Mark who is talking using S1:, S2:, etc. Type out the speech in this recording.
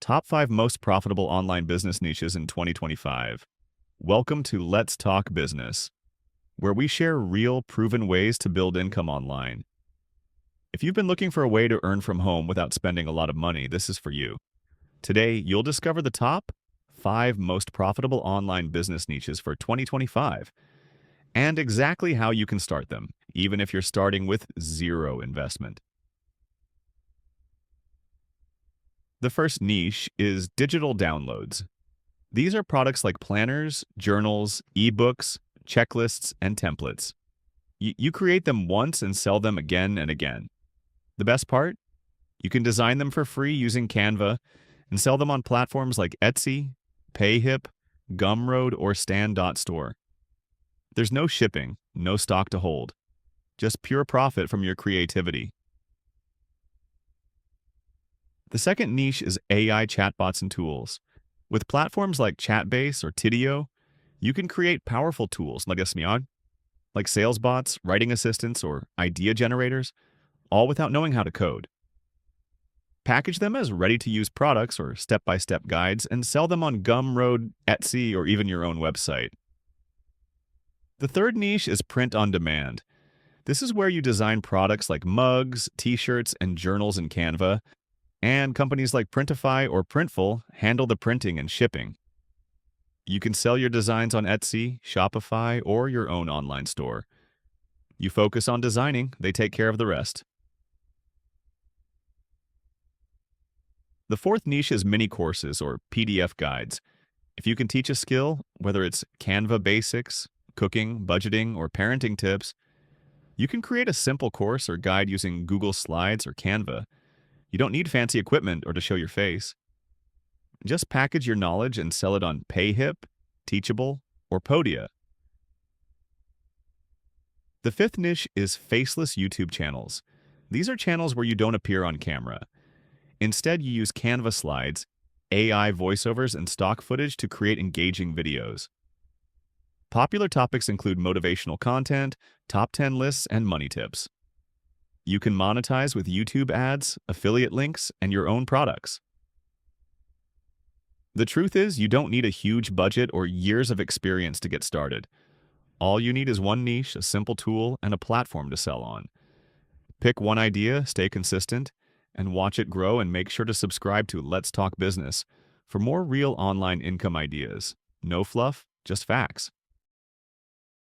S1: Top 5 most profitable online business niches in 2025. Welcome to Let's Talk Business, where we share real, proven ways to build income online. If you've been looking for a way to earn from home without spending a lot of money, this is for you. Today, you'll discover the top 5 most profitable online business niches for 2025 and exactly how you can start them, even if you're starting with zero investment. The first niche is digital downloads. These are products like planners, journals, ebooks, checklists, and templates. You create them once and sell them again and again. The best part? You can design them for free using Canva and sell them on platforms like Etsy, Payhip, Gumroad, or Stand.store. There's no shipping, no stock to hold, just pure profit from your creativity. The second niche is AI chatbots and tools. With platforms like Chatbase or Tidio, you can create powerful tools like sales bots, writing assistants, or idea generators, all without knowing how to code. Package them as ready-to-use products or step-by-step guides and sell them on Gumroad, Etsy, or even your own website. The third niche is print on demand. This is where you design products like mugs, t-shirts, and journals in Canva, and companies like Printify or Printful handle the printing and shipping. You can sell your designs on Etsy, Shopify, or your own online store. You focus on designing, they take care of the rest. The fourth niche is mini courses or PDF guides. If you can teach a skill, whether it's Canva basics, cooking, budgeting, or parenting tips, you can create a simple course or guide using Google Slides or Canva. You don't need fancy equipment or to show your face. Just package your knowledge and sell it on Payhip, Teachable, or Podia. The fifth niche is faceless YouTube channels. These are channels where you don't appear on camera. Instead, you use Canva slides, AI voiceovers, and stock footage to create engaging videos. Popular topics include motivational content, top 10 lists, and money tips. You can monetize with YouTube ads, affiliate links, and your own products. The truth is, you don't need a huge budget or years of experience to get started. All you need is one niche, a simple tool, and a platform to sell on. Pick one idea, stay consistent, and watch it grow, and make sure to subscribe to Let's Talk Business for more real online income ideas. No fluff, just facts.